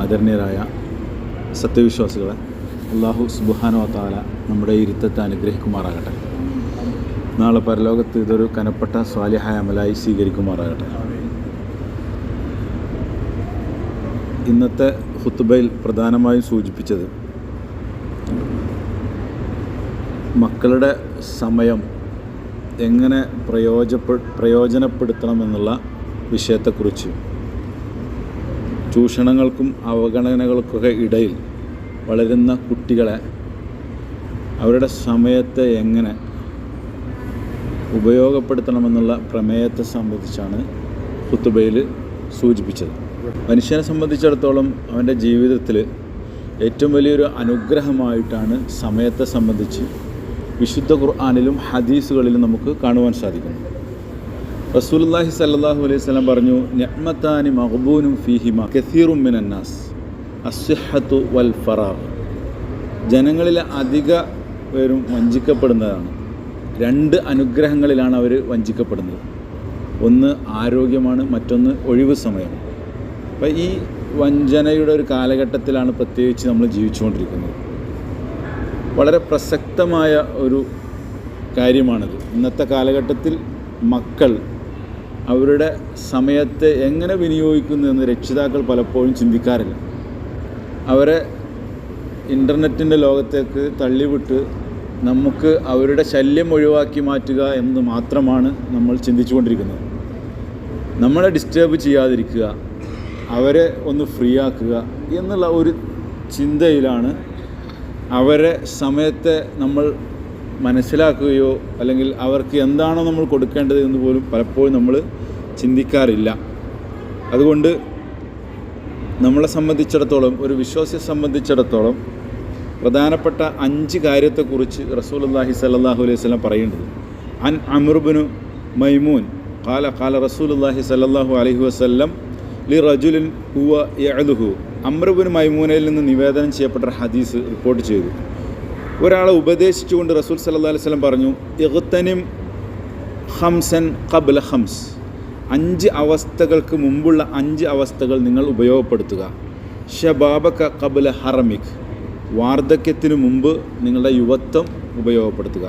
ആദരണീയരായ സത്യവിശ്വാസികളെ, അല്ലാഹു സുബ്ഹാനഹു വ തആല നമ്മുടെ ഇരുത്തത്തെ അനുഗ്രഹിക്കുമാറാകട്ടെ. നാളെ പരലോകത്ത് ഇതൊരു കനപ്പെട്ട സ്വാലിഹായ അമലായി സ്വീകരിക്കുമാറാകട്ടെ. ഇന്നത്തെ ഖുത്ബയിൽ പ്രധാനമായും സൂചിപ്പിച്ചത് മക്കളുടെ സമയം എങ്ങനെ പ്രയോജനപ്പെടുത്തണമെന്നുള്ള വിഷയത്തെക്കുറിച്ച്, ചൂഷണങ്ങൾക്കും അവഗണനകൾക്കൊക്കെ ഇടയിൽ വളരുന്ന കുട്ടികളെ അവരുടെ സമയത്തെ എങ്ങനെ ഉപയോഗപ്പെടുത്തണമെന്നുള്ള പ്രമേയത്തെ സംബന്ധിച്ചാണ് ഖുത്ബയിൽ സൂചിപ്പിച്ചത്. മനുഷ്യനെ സംബന്ധിച്ചിടത്തോളം അവൻ്റെ ജീവിതത്തിൽ ഏറ്റവും വലിയൊരു അനുഗ്രഹമായിട്ടാണ് സമയത്തെ സംബന്ധിച്ച് വിശുദ്ധ ഖുർആനിലും ഹദീസുകളിലും നമുക്ക് കാണുവാൻ സാധിക്കുന്നു. റസൂലുള്ളാഹി സ്വല്ലല്ലാഹു അലൈഹി വസല്ലം പറഞ്ഞു, നിഅ്മതാനി മഗ്ബൂനും ഫീഹിമ കസീറും മിനന്നാസ് അസ്സിഹ്ഹത്തു വൽ ഫറാഗ്. ജനങ്ങളിലെ അധിക പേരും വഞ്ചിക്കപ്പെടുന്നതാണ്. രണ്ട് അനുഗ്രഹങ്ങളിലാണ് അവർ വഞ്ചിക്കപ്പെടുന്നത്. ഒന്ന് ആരോഗ്യമാണ്, മറ്റൊന്ന് ഒഴിവ് സമയം. അപ്പോൾ ഈ വഞ്ചനയുടെ ഒരു കാലഘട്ടത്തിലാണ് പ്രത്യേകിച്ച് നമ്മൾ ജീവിച്ചുകൊണ്ടിരിക്കുന്നത്. വളരെ പ്രസക്തമായ ഒരു കാര്യമാണിത്. ഇന്നത്തെ കാലഘട്ടത്തിൽ മക്കൾ അവരുടെ സമയത്തെ എങ്ങനെ വിനിയോഗിക്കുന്നു എന്ന് രക്ഷിതാക്കൾ പലപ്പോഴും ചിന്തിക്കാറില്ല. അവരെ ഇൻ്റർനെറ്റിൻ്റെ ലോകത്തേക്ക് തള്ളിവിട്ട് നമുക്ക് അവരുടെ ശല്യം ഒഴിവാക്കി മാറ്റുക എന്ന് മാത്രമാണ് നമ്മൾ ചിന്തിച്ചുകൊണ്ടിരിക്കുന്നത്. നമ്മളെ ഡിസ്റ്റർബ് ചെയ്യാതിരിക്കുക, അവരെ ഒന്ന് ഫ്രീ ആക്കുക എന്നുള്ള ഒരു ചിന്തയിലാണ് അവരെ സമയത്തെ നമ്മൾ മനസ്സിലാക്കുകയോ അല്ലെങ്കിൽ അവർക്ക് എന്താണോ നമ്മൾ കൊടുക്കേണ്ടത് എന്ന് പോലും പലപ്പോഴും നമ്മൾ ചിന്തിക്കാറില്ല. അതുകൊണ്ട് നമ്മളെ സംബന്ധിച്ചിടത്തോളം, ഒരു വിശ്വാസിയെ സംബന്ധിച്ചിടത്തോളം പ്രധാനപ്പെട്ട 5 കാര്യത്തെക്കുറിച്ച് റസൂലുള്ളാഹി സ്വല്ലല്ലാഹു അലൈഹി വസല്ലം പറയുന്നത്. അൻ അംർ ഇബ്നു മൈമൂൻ ഖാല റസൂലുള്ളാഹി സ്വല്ലല്ലാഹു അലൈഹി വസല്ലം ലി റജുലിൻ ഹുവ യഅദുഹു. അംർ ഇബ്നു മൈമൂനയിൽ നിന്ന് നിവേദനം ചെയ്യപ്പെട്ട ഹദീസ് റിപ്പോർട്ട് ചെയ്തു. ഒരാളെ ഉപദേശിച്ചുകൊണ്ട് റസൂൽ സല്ലല്ലാഹു അലൈഹി വസല്ലം പറഞ്ഞു, ഇഗ്തനിം ഖംസൻ ഖബ്ല ഖംസ്. 5 അവസ്ഥകൾക്ക് മുമ്പുള്ള 5 അവസ്ഥകൾ നിങ്ങൾ ഉപയോഗപ്പെടുത്തുക. ശബാബക ഖബ്ല ഹറമിക്. വാർദ്ധക്യത്തിനു മുമ്പ് നിങ്ങളുടെ യുവത്വം ഉപയോഗപ്പെടുത്തുക.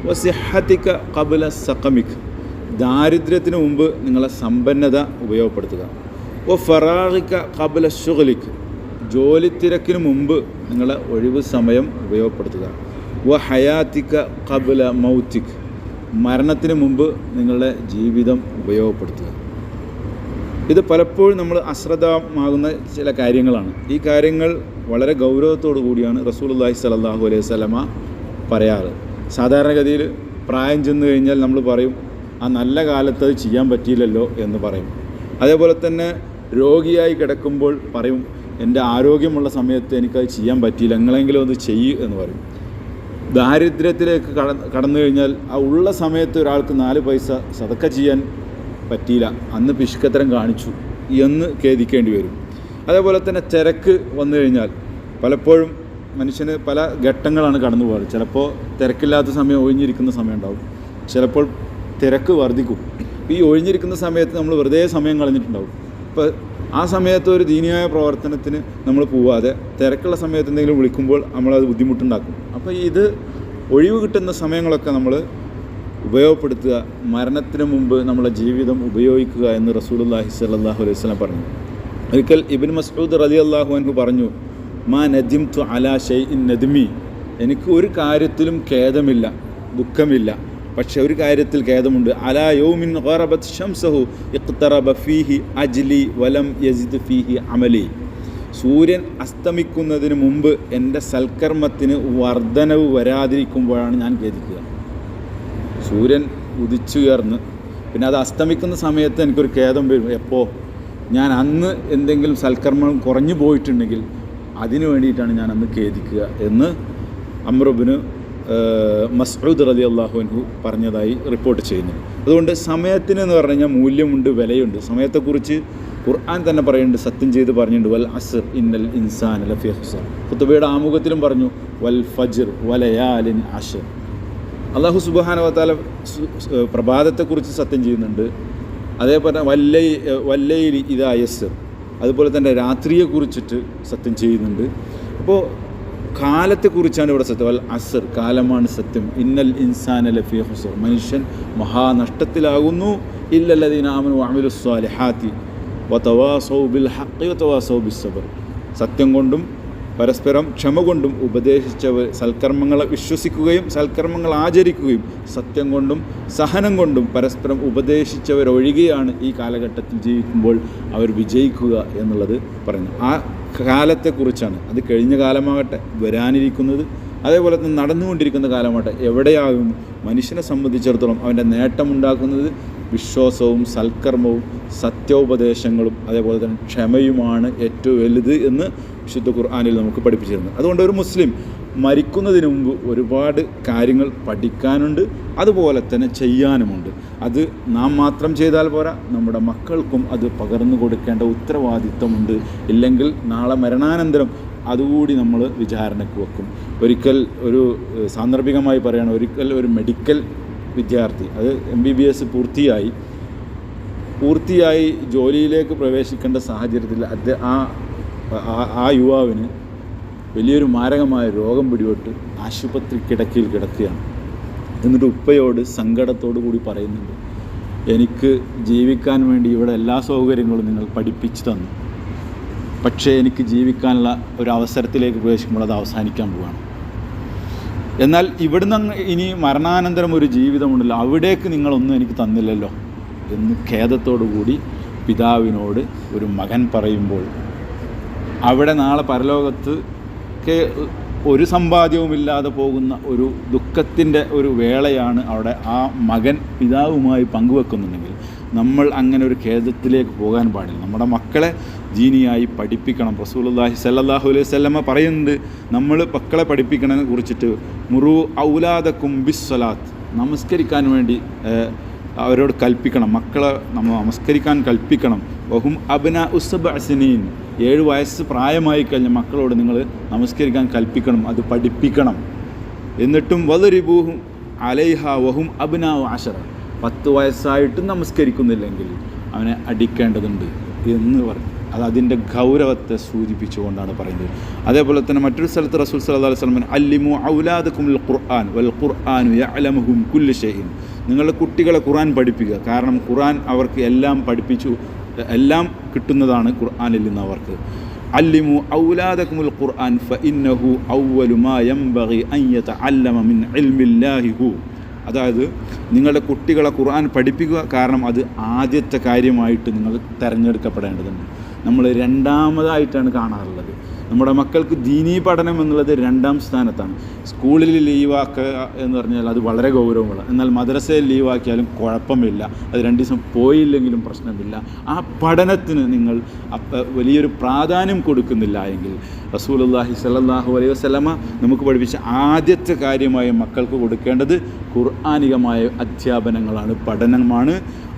വസിഹത്തിക ഖബ്ല സഖമിക്. ദാരിദ്ര്യത്തിന് മുമ്പ് നിങ്ങളെ സമ്പന്നത ഉപയോഗപ്പെടുത്തുക. ഫറാഗിക ഖബ്ല ശുഗ്ലിക്. ജോലിത്തിരക്കിന് മുമ്പ് നിങ്ങളെ ഒഴിവ് സമയം ഉപയോഗപ്പെടുത്തുക. ഹയാത്തിക ഖബ്ല മൗത്തിക്. മരണത്തിന് മുമ്പ് നിങ്ങളുടെ ജീവിതം ഉപയോഗപ്പെടുത്തുക. ഇത് പലപ്പോഴും നമ്മൾ അശ്രദ്ധമാകുന്ന ചില കാര്യങ്ങളാണ്. ഈ കാര്യങ്ങൾ വളരെ ഗൗരവത്തോടു കൂടിയാണ് റസൂലുള്ളാഹി സ്വല്ലല്ലാഹു അലൈഹി വസല്ലമ പറയാറ്. സാധാരണഗതിയിൽ പ്രായം ചെന്ന് കഴിഞ്ഞാൽ നമ്മൾ പറയും, ആ നല്ല കാലത്ത് അത് ചെയ്യാൻ പറ്റിയില്ലല്ലോ എന്ന് പറയും. അതേപോലെ തന്നെ രോഗിയായി കിടക്കുമ്പോൾ പറയും, എൻ്റെ ആരോഗ്യമുള്ള സമയത്ത് എനിക്കത് ചെയ്യാൻ പറ്റിയില്ല, എങ്ങളെങ്കിലും ഒന്ന് ചെയ്യൂ എന്ന് പറയും. ദാരിദ്ര്യത്തിലേക്ക് കടന്നു കഴിഞ്ഞാൽ ആ ഉള്ള സമയത്ത് ഒരാൾക്ക് 4 പൈസ സദക്ക ചെയ്യാൻ പറ്റിയില്ല, അന്ന് പിശുക്കത്തരം കാണിച്ചു എന്ന് ഖേദിക്കേണ്ടി വരും. അതേപോലെ തന്നെ തിരക്ക് വന്നു കഴിഞ്ഞാൽ പലപ്പോഴും മനുഷ്യന് പല ഘട്ടങ്ങളാണ് കടന്നു പോകാറ്. ചിലപ്പോൾ തിരക്കില്ലാത്ത സമയം, ഒഴിഞ്ഞിരിക്കുന്ന സമയം ഉണ്ടാവും. ചിലപ്പോൾ തിരക്ക് വർദ്ധിക്കും. ഈ ഒഴിഞ്ഞിരിക്കുന്ന സമയത്ത് നമ്മൾ വെറുതെ സമയം കളഞ്ഞിട്ടുണ്ടാവും. അപ്പോൾ ആ സമയത്ത് ഒരു ദീനിയായ പ്രവർത്തനത്തിന് നമ്മൾ പോവാതെ തിരക്കുള്ള സമയത്ത് എന്തെങ്കിലും വിളിക്കുമ്പോൾ നമ്മളത് ബുദ്ധിമുട്ടുണ്ടാക്കും. അപ്പോൾ ഇത് ഒഴിവ് കിട്ടുന്ന സമയങ്ങളൊക്കെ നമ്മൾ ഉപയോഗപ്പെടുത്തുക. മരണത്തിന് മുമ്പ് നമ്മളെ ജീവിതം ഉപയോഗിക്കുക എന്ന് റസൂലുള്ളാഹി സ്വല്ലല്ലാഹു അലൈഹി വസല്ലം പറഞ്ഞു. ഒരിക്കൽ ഇബ്നു മസ്ഊദ് റളിയല്ലാഹു അൻഹു പറഞ്ഞു, മാ നദിംതു അലാ ഷൈഇൻ നദ്മി. എനിക്ക് ഒരു കാര്യത്തിലും ഖേദമില്ല, ദുഃഖമില്ല, പക്ഷേ ഒരു കാര്യത്തിൽ ഖേദമുണ്ട്. അലാ യൗമിൻ ഗറബത് ശംസഹു ഇഖ്തറബ ഫീഹി അജ്ലി വലം യസിദ് ഫീഹി അമലി. സൂര്യൻ അസ്തമിക്കുന്നതിന് മുമ്പ് എൻ്റെ സൽക്കർമ്മത്തിന് വർധനവ് വരാതിരിക്കുമ്പോഴാണ് ഞാൻ ഖേദിക്കുക. സൂര്യൻ ഉദിച്ചുയർന്ന് പിന്നെ അത് അസ്തമിക്കുന്ന സമയത്ത് എനിക്കൊരു ഖേദം വരും. എപ്പോൾ ഞാൻ അന്ന് എന്തെങ്കിലും സൽക്കർമ്മം കുറഞ്ഞു പോയിട്ടുണ്ടെങ്കിൽ അതിനു വേണ്ടിയിട്ടാണ് ഞാൻ അന്ന് ഖേദിക്കുക എന്ന് അംർ ഇബ്നു മസ്ഊദ് റളിയല്ലാഹു അൻഹു പറഞ്ഞതായി റിപ്പോർട്ട് ചെയ്യുന്നു. അതുകൊണ്ട് സമയത്തിന് എന്ന് പറഞ്ഞു കഴിഞ്ഞാൽ മൂല്യമുണ്ട്, വിലയുണ്ട്. സമയത്തെക്കുറിച്ച് ഖുർആൻ തന്നെ പറയുന്നുണ്ട്, സത്യം ചെയ്ത് പറഞ്ഞിട്ടുണ്ട്, വൽ അസ്ർ ഇന്നൽ ഇൻസാന ലഫീ ഖുസ്ർ. ഖുത്ബയുടെ ആമുഖത്തിലും പറഞ്ഞു, വൽ ഫജ്ർ വലയാലിൻ അശ്ർ. അല്ലാഹു സുബ്ഹാനഹു വ തആല പ്രഭാതത്തെക്കുറിച്ച് സത്യം ചെയ്യുന്നുണ്ട്. അതേപോലെ വല്ലൈലി ഇദാ യസ്ർ, അതുപോലെ തന്നെ രാത്രിയെക്കുറിച്ചിട്ട് സത്യം ചെയ്യുന്നുണ്ട്. അപ്പോൾ കാലത്തെക്കുറിച്ചാണ് ഇവിടെ സത്യം. അൽ അസ്ർ, കാലമാണ് സത്യം. ഇന്നൽ ഇൻസാന ലഫീ ഖുസ്ർ, മനുഷ്യൻ മഹാനഷ്ടത്തിലാകുന്നു. ഇല്ലല്ലദീന ആമനു വഅമിലുസ് സ്വാലിഹാത്തി വതവാസൗ ബിൽ ഹഖ് വതവാസൗ ബിസ്സബ്ർ, സത്യം കൊണ്ടും പരസ്പരം ക്ഷമ കൊണ്ടും ഉപദേശിച്ചവർ, സൽക്കർമ്മങ്ങളെ വിശ്വസിക്കുകയും സൽക്കർമ്മങ്ങൾ ആചരിക്കുകയും സത്യം കൊണ്ടും സഹനം കൊണ്ടും പരസ്പരം ഉപദേശിച്ചവരൊഴികെയാണ് ഈ കാലഘട്ടത്തിൽ ജീവിക്കുമ്പോൾ അവർ വിജയിക്കുക എന്നുള്ളത് പറയുന്നു. ആ കാലത്തെക്കുറിച്ചാണ്. അത് കഴിഞ്ഞ കാലമാകട്ടെ, വരാനിരിക്കുന്നത്, അതേപോലെ തന്നെ നടന്നുകൊണ്ടിരിക്കുന്ന കാലമാകട്ടെ, എവിടെയാകും മനുഷ്യനെ സംബന്ധിച്ചിടത്തോളം അവൻ്റെ നേട്ടമുണ്ടാക്കുന്നത് വിശ്വാസവും സൽക്കർമ്മവും സത്യോപദേശങ്ങളും അതേപോലെ തന്നെ ക്ഷമയുമാണ് ഏറ്റവും വലുത് എന്ന് വിശുദ്ധ ഖുർആനിൽ നമുക്ക് പഠിപ്പിച്ചിരുന്നു. അതുകൊണ്ട് ഒരു മുസ്ലിം മരിക്കുന്നതിന് മുമ്പ് ഒരുപാട് കാര്യങ്ങൾ പഠിക്കാനുണ്ട്, അതുപോലെ തന്നെ ചെയ്യാനുമുണ്ട്. അത് നാം മാത്രം ചെയ്താൽ പോരാ, നമ്മുടെ മക്കൾക്കും അത് പകർന്നു കൊടുക്കേണ്ട ഉത്തരവാദിത്വമുണ്ട്. ഇല്ലെങ്കിൽ നാളെ മരണാനന്തരം അതുകൂടി നമ്മൾ വിചാരണയ്ക്ക് വെക്കും. ഒരിക്കൽ ഒരു സാന്ദർഭികമായി പറയുകയാണ്, ഒരിക്കൽ ഒരു മെഡിക്കൽ വിദ്യാർത്ഥി, അത് MBBS പൂർത്തിയായി ജോലിയിലേക്ക് പ്രവേശിക്കേണ്ട സാഹചര്യത്തിൽ ആ യുവാവിന് വലിയൊരു മാരകമായ രോഗം പിടിപെട്ട് ആശുപത്രി കിടക്കയിൽ കിടക്കുകയാണ്. എന്നിട്ട് ഉപ്പയോട് സങ്കടത്തോടു കൂടി പറയുന്നുണ്ട്, എനിക്ക് ജീവിക്കാൻ വേണ്ടി ഇവിടെ എല്ലാ സൗകര്യങ്ങളും നിങ്ങൾ പഠിപ്പിച്ചു തന്നു, പക്ഷേ എനിക്ക് ജീവിക്കാനുള്ള ഒരു അവസരത്തിലേക്ക് പ്രവേശിക്കുമ്പോൾ അത് അവസാനിക്കാൻ പോവുകയാണ്. എന്നാൽ ഇവിടുന്ന് ഇനി മരണാനന്തരം ഒരു ജീവിതമുണ്ടല്ലോ, അവിടേക്ക് നിങ്ങളൊന്നും എനിക്ക് തന്നില്ലല്ലോ എന്ന് ഖേദത്തോടു കൂടി പിതാവിനോട് ഒരു മകൻ പറയുമ്പോൾ, അവിടെ നാളെ പരലോകത്ത് ഒരു സമ്പാദ്യവുമില്ലാതെ പോകുന്ന ഒരു ദുഃഖത്തിൻ്റെ ഒരു വേളയാണ് അവിടെ ആ മകൻ പിതാവുമായി പങ്കുവെക്കുന്നുണ്ടെങ്കിൽ നമ്മൾ അങ്ങനെ ഒരു ഖേദത്തിലേക്ക് പോകാൻ പാടില്ല. നമ്മുടെ മക്കളെ ദീനിയായി പഠിപ്പിക്കണം. റസൂലുള്ളാഹി സ്വല്ലല്ലാഹു അലൈഹി വസല്ലമ പറയുന്നുണ്ട്, നമ്മൾ മക്കളെ പഠിപ്പിക്കണതിനെ കുറിച്ചിട്ട്, മുറു ഔലാദക്കും ബിസ്സലാത്ത്, നമസ്കരിക്കാൻ വേണ്ടി അവരോട് കൽപ്പിക്കണം, മക്കളെ നമ്മൾ നമസ്കരിക്കാൻ കൽപ്പിക്കണം. വഹും അബ്നാ ഉസ്ബഅ സിനീൻ, 7 വയസ്സ് പ്രായമായി കഴിഞ്ഞ മക്കളോട് നിങ്ങൾ നമസ്കരിക്കാൻ കൽപ്പിക്കണം, അത് പഠിപ്പിക്കണം. എന്നിട്ടും വദരിബൂഹും അലൈഹ വഹും അബ്നാ 10, 10 വയസ്സായിട്ടും നമസ്കരിക്കുന്നില്ലെങ്കിൽ അവനെ അടിക്കേണ്ടതുണ്ട് എന്ന് പറഞ്ഞു. അത് അതിൻ്റെ ഗൗരവത്തെ സൂചിപ്പിച്ചുകൊണ്ടാണ് പറയുന്നത്. അതേപോലെ തന്നെ മറ്റൊരു സ്ഥലത്ത് റസൂൽ സല്ലല്ലാഹു അലൈഹി വസല്ലം അല്ലിമു ഔലാദകുമുൽ ഖുർആൻ വൽ ഖുർആനു യഅലമുഹും കുല്ലു ഷൈഇൻ, നിങ്ങളുടെ കുട്ടികളെ ഖുർആൻ പഠിപ്പിക്കുക. കാരണം ഖുർആൻ അവർക്ക് എല്ലാം പഠിപ്പിച്ചു, എല്ലാം കിട്ടുന്നതാണ് ഖുർആനിൽ നിന്ന് അവർക്ക്. അല്ലിമു ഔലാദകുമുൽ ഖുർആൻ ഫഇന്നഹു അവ്വലു മാ യംബഗി അൻ യതഅല്ലമ മിൻ ഇൽമില്ലാഹി ഹു, അതായത് നിങ്ങളുടെ കുട്ടികളെ ഖുർആൻ പഠിപ്പിക്കുക. കാരണം അത് ആദ്യത്തെ കാര്യമായിട്ട് നിങ്ങൾ തിരഞ്ഞെടുക്കപ്പെടേണ്ടതുണ്ട്. നമ്മൾ രണ്ടാമതായിട്ടാണ് കാണാറുള്ളത്. നമ്മുടെ മക്കൾക്ക് ദീനീ പഠനം എന്നുള്ളത് 2ാം സ്ഥാനത്താണ്. സ്കൂളിൽ ലീവാക്കുക എന്ന് പറഞ്ഞാൽ അത് വളരെ ഗൗരവമുള്ള, എന്നാൽ മദ്രസയിൽ ലീവാക്കിയാലും കുഴപ്പമില്ല, അത് 2 ദിവസം പോയില്ലെങ്കിലും പ്രശ്നമില്ല. ആ പഠനത്തിന് നിങ്ങൾ വലിയൊരു പ്രാധാന്യം കൊടുക്കുന്നില്ല എങ്കിൽ റസൂലുള്ളാഹി സ്വല്ലല്ലാഹു അലൈഹി വസല്ലമ നമുക്ക് പഠിപ്പിച്ച ആദ്യത്തെ കാര്യമായി മക്കൾക്ക് കൊടുക്കേണ്ടത് ഖുർആനികമായ അധ്യാപനങ്ങളാണ്, പഠനമാണ്.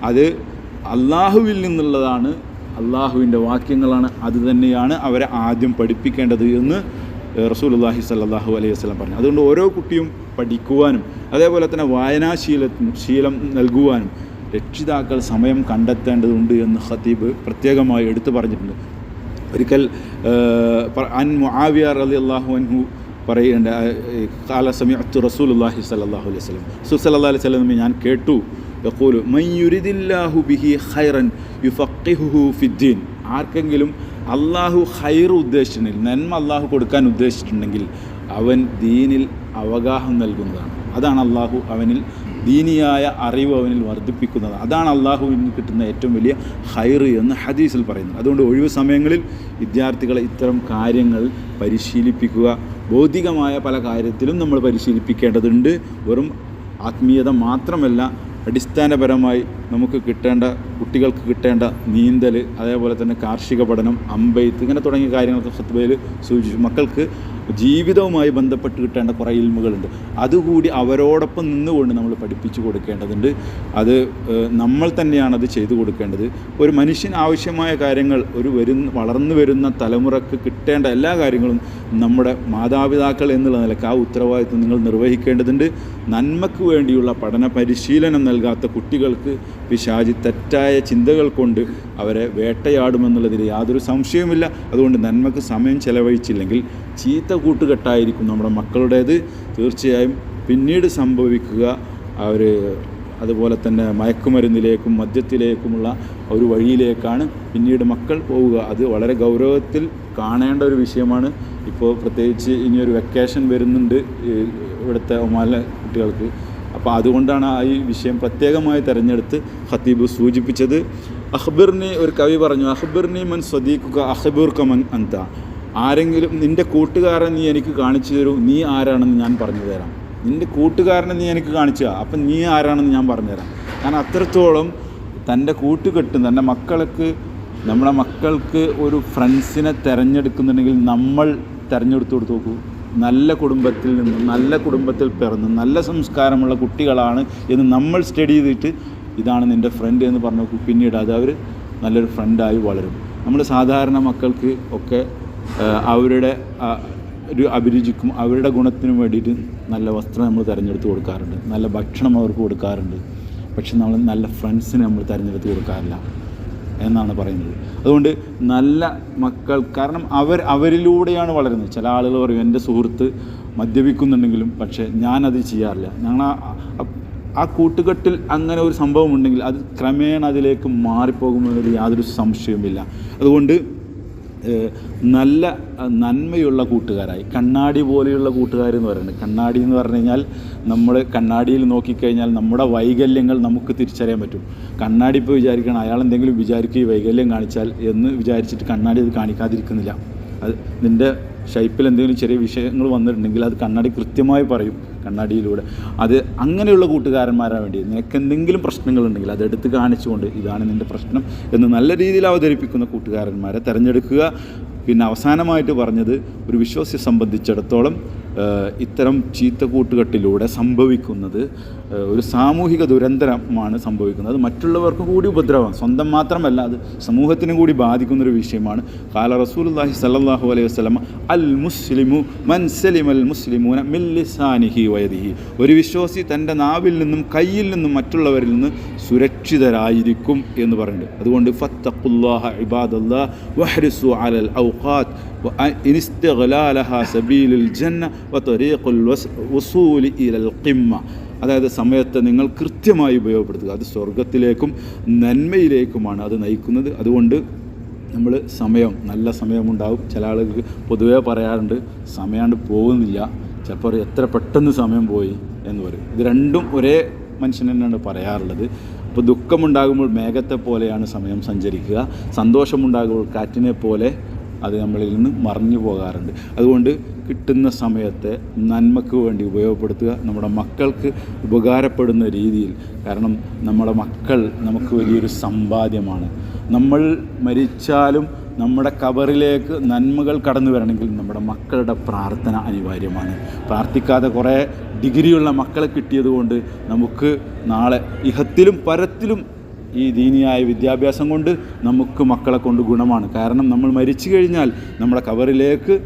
അത് അള്ളാഹുവിൽ നിന്നുള്ളതാണ്, അള്ളാഹുവിൻ്റെ വാക്യങ്ങളാണ്, അത് തന്നെയാണ് അവരെ ആദ്യം പഠിപ്പിക്കേണ്ടത് എന്ന് റസൂലുള്ളാഹി സ്വല്ലല്ലാഹു അലൈഹി വസല്ലം പറഞ്ഞു. അതുകൊണ്ട് ഓരോ കുട്ടിയും പഠിക്കുവാനും അതേപോലെ തന്നെ ശീലം നൽകുവാനും രക്ഷിതാക്കൾ സമയം കണ്ടെത്തേണ്ടതുണ്ട് എന്ന് ഖതീബ് പ്രത്യേകമായി എടുത്തു പറഞ്ഞിട്ടുണ്ട്. ഒരിക്കൽ അൻ മുആവിയ റളിയല്ലാഹു അൻഹു പറയുന്നുണ്ട്, ഖാല സമിഅ്തു റസൂലുള്ളാഹി സ്വല്ലല്ലാഹു അലൈഹി വസല്ലം, റസൂൽ സ്വല്ലല്ലാഹു അലൈഹി വസല്ലം ഞാൻ കേട്ടു, യഖൂലു മൻ യുരിദില്ലാഹു ബിഹി ഖൈറൻ യുഫഖിഹുഹു ഫിദ്ദീൻ, ആർക്കെങ്കിലും അള്ളാഹു ഖൈർ ഉദ്ദേശിച്ചിട്ടുണ്ടെങ്കിൽ, നന്മ അള്ളാഹു കൊടുക്കാൻ ഉദ്ദേശിച്ചിട്ടുണ്ടെങ്കിൽ അവൻ ദീനിൽ അവഗാഹം നൽകുന്നതാണ്. അതാണ് അള്ളാഹു അവനിൽ ദീനിയായ അറിവ് അവനിൽ വർദ്ധിപ്പിക്കുന്നത്. അതാണ് അള്ളാഹുവിന് കിട്ടുന്ന ഏറ്റവും വലിയ ഖൈർ എന്ന് ഹദീസിൽ പറയുന്നത്. അതുകൊണ്ട് ഒഴിവ് സമയങ്ങളിൽ വിദ്യാർത്ഥികളെ ഇത്തരം കാര്യങ്ങൾ പരിശീലിപ്പിക്കുക. ഭൗതികമായ പല കാര്യത്തിലും നമ്മൾ പരിശീലിപ്പിക്കേണ്ടതുണ്ട്. വെറും ആത്മീയത മാത്രമല്ല, അടിസ്ഥാനപരമായി നമുക്ക് കിട്ടേണ്ട, കുട്ടികൾക്ക് കിട്ടേണ്ട നീന്തൽ, അതേപോലെ തന്നെ കാർഷിക പഠനം, അമ്പെയ്ത്ത്, ഇങ്ങനെ തുടങ്ങിയ കാര്യങ്ങളൊക്കെ ഖുത്ബയിൽ സൂചിപ്പിച്ചു. മക്കൾക്ക് ജീവിതവുമായി ബന്ധപ്പെട്ട് കിട്ടേണ്ട കുറേ ഇൽമുകളുണ്ട്. അതുകൂടി അവരോടൊപ്പം നിന്നുകൊണ്ട് നമ്മൾ പഠിപ്പിച്ചു കൊടുക്കേണ്ടതുണ്ട്. അത് നമ്മൾ തന്നെയാണ് അത് ചെയ്തു കൊടുക്കേണ്ടത്. ഒരു മനുഷ്യന് ആവശ്യമായ കാര്യങ്ങൾ വളർന്നു വരുന്ന തലമുറക്ക് കിട്ടേണ്ട എല്ലാ കാര്യങ്ങളും നമ്മുടെ മാതാപിതാക്കൾ എന്നുള്ള നിലയ്ക്ക് ആ ഉത്തരവാദിത്വം നിങ്ങൾ നിർവഹിക്കേണ്ടതുണ്ട്. നന്മയ്ക്ക് വേണ്ടിയുള്ള പഠന പരിശീലനം നൽകാത്ത കുട്ടികൾക്ക് പിശാചി തെറ്റായ ചിന്തകൾ കൊണ്ട് അവരെ വേട്ടയാടുമെന്നുള്ളതിൽ യാതൊരു സംശയവുമില്ല. അതുകൊണ്ട് നന്മക്ക് സമയം ചെലവഴിച്ചില്ലെങ്കിൽ ചീത്ത കൂട്ടുകെട്ടായിരിക്കും നമ്മുടെ മക്കളുടേത്. തീർച്ചയായും പിന്നീട് സംഭവിക്കുക അതുപോലെ തന്നെ മയക്കുമരുന്നിലേക്കും മദ്യത്തിലേക്കുമുള്ള ഒരു വഴിയിലേക്കാണ് പിന്നീട് മക്കൾ പോവുക. അത് വളരെ ഗൗരവത്തിൽ കാണേണ്ട ഒരു വിഷയമാണ്. ഇപ്പോൾ പ്രത്യേകിച്ച് ഇനിയൊരു വെക്കേഷൻ വരുന്നുണ്ട് ഇവിടുത്തെ ഒമാനിലെ കുട്ടികൾക്ക്. അപ്പോൾ അതുകൊണ്ടാണ് ഈ വിഷയം പ്രത്യേകമായി തിരഞ്ഞെടുത്ത് ഖത്തീബ് സൂചിപ്പിച്ചത്. അഖ്ബിർനി, ഒരു കവി പറഞ്ഞു, അഖ്ബിർനി മൻ സ്വദീഖുക അഖ്ബിർക മൻ അന്ത. ആരെങ്കിലും നിൻ്റെ കൂട്ടുകാരൻ നീ എനിക്ക് കാണിച്ചു തരൂ, നീ ആരാണെന്ന് ഞാൻ പറഞ്ഞു തരാം. നിൻ്റെ കൂട്ടുകാരനെ നീ എനിക്ക് കാണിച്ചു തരാം, അപ്പം നീ ആരാണെന്ന് ഞാൻ പറഞ്ഞുതരാം. കാരണം അത്രത്തോളം തൻ്റെ കൂട്ടുകെട്ട് നമ്മുടെ മക്കൾക്ക് ഒരു ഫ്രണ്ട്സിനെ തിരഞ്ഞെടുക്കുന്നുണ്ടെങ്കിൽ നമ്മൾ തിരഞ്ഞെടുത്ത് കൊടുത്ത് നോക്കൂ. നല്ല കുടുംബത്തിൽ നിന്ന്, നല്ല കുടുംബത്തിൽ പിറന്ന് നല്ല സംസ്കാരമുള്ള കുട്ടികളാണ് എന്ന് നമ്മൾ സ്റ്റഡി ചെയ്തിട്ട് ഇതാണ് നിൻ്റെ ഫ്രണ്ട് എന്ന് പറഞ്ഞു നോക്കൂ. പിന്നീട് അത് അവർ നല്ലൊരു ഫ്രണ്ടായി വളരും. നമ്മൾ സാധാരണ മക്കൾക്ക് ഒക്കെ അവരുടെ ഒരു അഭിരുചിക്കും അവരുടെ ഗുണത്തിനും വേണ്ടിയിട്ട് നല്ല വസ്ത്രം നമ്മൾ തിരഞ്ഞെടുത്ത് കൊടുക്കാറുണ്ട്, നല്ല ഭക്ഷണം അവർക്ക് കൊടുക്കാറുണ്ട്. പക്ഷെ നമ്മൾ നല്ല ഫ്രണ്ട്സിനെ നമ്മൾ തിരഞ്ഞെടുത്ത് കൊടുക്കാറില്ല എന്നാണ് പറയുന്നത്. അതുകൊണ്ട് നല്ല മക്കൾ, കാരണം അവരിലൂടെയാണ് വളരുന്നത്. ചില ആളുകൾ പറയും എൻ്റെ സുഹൃത്ത് മദ്യപിക്കുന്നുണ്ടെങ്കിലും പക്ഷേ ഞാനത് ചെയ്യാറില്ല. ഞങ്ങൾ ആ കൂട്ടുകെട്ടിൽ അങ്ങനെ ഒരു സംഭവം ഉണ്ടെങ്കിൽ അത് ക്രമേണ അതിലേക്ക് മാറിപ്പോകുമെന്നതിൽ യാതൊരു സംശയവുമില്ല. അതുകൊണ്ട് നല്ല നന്മയുള്ള കൂട്ടുകാരായി, കണ്ണാടി പോലെയുള്ള കൂട്ടുകാരെന്ന് പറയുന്നത്. കണ്ണാടി എന്ന് പറഞ്ഞു കഴിഞ്ഞാൽ നമ്മൾ കണ്ണാടിയിൽ നോക്കിക്കഴിഞ്ഞാൽ നമ്മുടെ വൈകല്യങ്ങൾ നമുക്ക് തിരിച്ചറിയാൻ പറ്റും. കണ്ണാടി ഇപ്പോൾ വിചാരിക്കണം അയാൾ എന്തെങ്കിലും വിചാരിക്കുക ഈ വൈകല്യം കാണിച്ചാൽ എന്ന് വിചാരിച്ചിട്ട് കണ്ണാടി അത് കാണിക്കാതിരിക്കുന്നില്ല. അത് നിൻ്റെ ഷേപ്പിൽ എന്തെങ്കിലും ചെറിയ വിഷയങ്ങൾ വന്നിട്ടുണ്ടെങ്കിൽ അത് കണ്ണാടി കൃത്യമായി പറയും കണ്ണാടിയിലൂടെ. അത് അങ്ങനെയുള്ള കൂട്ടുകാരന്മാരാണ് വേണ്ടി. നിനക്ക് എന്തെങ്കിലും പ്രശ്നങ്ങളുണ്ടെങ്കിൽ അതെടുത്ത് കാണിച്ചുകൊണ്ട് ഇതാണ് നിൻ്റെ പ്രശ്നം എന്ന് നല്ല രീതിയിൽ അവതരിപ്പിക്കുന്ന കൂട്ടുകാരന്മാരെ തിരഞ്ഞെടുക്കുക. പിന്നെ അവസാനമായിട്ട് പറഞ്ഞത്, ഒരു വിശ്വാസിയെ സംബന്ധിച്ചിടത്തോളം ഇത്തരം ചീത്ത കൂട്ടുകെട്ടിലൂടെ സംഭവിക്കുന്നത് ഒരു സാമൂഹിക ദുരന്തരമാണ് സംഭവിക്കുന്നത്. അത് മറ്റുള്ളവർക്ക് കൂടി ഉപദ്രവം, സ്വന്തം മാത്രമല്ല അത് സമൂഹത്തിനും കൂടി ബാധിക്കുന്നൊരു വിഷയമാണ്. ഖാല റസൂലുള്ളാഹി സ്വല്ലല്ലാഹു അലൈഹി വസല്ലം അൽ മുസ്ലിമു മൻ സലിമൽ മുസ്ലിമൂന മിൻ ലിസാനിഹി വയദിഹി. ഒരു വിശ്വാസി തൻ്റെ നാവിൽ നിന്നും കയ്യിൽ നിന്നും മറ്റുള്ളവരിൽ നിന്ന് സുരക്ഷിതരായിരിക്കും എന്ന് പറയുന്നുണ്ട്. അതുകൊണ്ട് ഫത്തഖുല്ലാഹ ഇബാദല്ലാഹ് വഹ്രിസു അലൽ ഔഖാത്ത് ഇനിസ്തിഗ്ലാലഹാ സബീലുൽ ജന്ന വതരീഖുൽ വസൂലി ഇലൽ ഖിമ്മ. അതായത് സമയത്തെ നിങ്ങൾ കൃത്യമായി ഉപയോഗപ്പെടുത്തുക. അത് സ്വർഗത്തിലേക്കും നന്മയിലേക്കുമാണ് അത് നയിക്കുന്നത്. അതുകൊണ്ട് നമ്മൾ നല്ല സമയമുണ്ടാവും. ചില ആളുകൾക്ക് പൊതുവേ പറയാറുണ്ട് സമയമാണ്ട് പോകുന്നില്ല, ചിലപ്പോൾ എത്ര പെട്ടെന്ന് സമയം പോയി എന്ന് പറയും. ഇത് രണ്ടും ഒരേ മനുഷ്യൻ തന്നെയാണ് പറയാറുള്ളത്. അപ്പോൾ ദുഃഖമുണ്ടാകുമ്പോൾ മേഘത്തെ പോലെയാണ് സമയം സഞ്ചരിക്കുക, സന്തോഷമുണ്ടാകുമ്പോൾ കാറ്റിനെ പോലെ അത് നമ്മളിൽ നിന്ന് മറഞ്ഞു പോകാറുണ്ട്. അതുകൊണ്ട് കിട്ടുന്ന സമയത്തെ നന്മയ്ക്ക് വേണ്ടി ഉപയോഗപ്പെടുത്തുക, നമ്മുടെ മക്കൾക്ക് ഉപകാരപ്പെടുന്ന രീതിയിൽ. കാരണം നമ്മുടെ മക്കൾ നമുക്ക് വലിയൊരു സമ്പാദ്യമാണ്. നമ്മൾ മരിച്ചാലും നമ്മുടെ ഖബറിലേക്ക് നന്മകൾ കടന്നു വരണമെങ്കിൽ നമ്മുടെ മക്കളുടെ പ്രാർത്ഥന അനിവാര്യമാണ്. പ്രാർത്ഥിക്കാതെ കുറേ ഡിഗ്രിയുള്ള മക്കളെ കിട്ടിയതുകൊണ്ട് നമുക്ക് നാളെ ഇഹത്തിലും പരത്തിലും ഈ ദീനിയായ വിദ്യാഭ്യാസം കൊണ്ട് നമുക്ക് മക്കളെ കൊണ്ട് ഗുണമാണ്. കാരണം നമ്മൾ മരിച്ചു കഴിഞ്ഞാൽ നമ്മുടെ ഖബറിലേക്ക്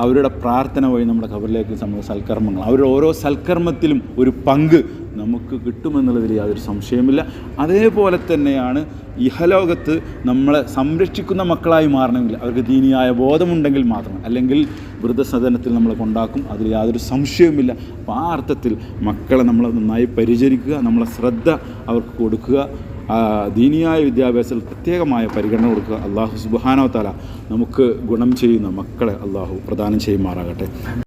അവരുടെ പ്രാർത്ഥന വഴി നമ്മുടെ ഖബറിലേക്ക് നമ്മൾ സൽക്കർമ്മങ്ങൾ, അവരുടെ ഓരോ സൽക്കർമ്മത്തിലും ഒരു പങ്ക് നമുക്ക് കിട്ടുമെന്നുള്ളതിൽ യാതൊരു സംശയമില്ല. അതേപോലെ തന്നെയാണ് ഇഹലോകത്ത് നമ്മളെ സംരക്ഷിക്കുന്ന മക്കളായി മാറണമെങ്കിൽ അവർക്ക് ദീനിയായ ബോധമുണ്ടെങ്കിൽ മാത്രം, അല്ലെങ്കിൽ വൃദ്ധസദനത്തിൽ നമ്മളെ കൊണ്ടാക്കും, അതിൽ യാതൊരു സംശയവുമില്ല. അപ്പോൾ ആ അർത്ഥത്തിൽ മക്കളെ നമ്മൾ നന്നായി പരിചരിക്കുക, നമ്മളെ ശ്രദ്ധ അവർക്ക് കൊടുക്കുക, ദീനിയായ വിദ്യാഭ്യാസത്തിൽ പ്രത്യേകമായ പരിഗണന കൊടുക്കുക. അള്ളാഹു സുബ്ഹാനഹു വ തആല നമുക്ക് ഗുണം ചെയ്യുന്ന മക്കളെ അള്ളാഹു പ്രദാനം ചെയ്യുമാറാകട്ടെ.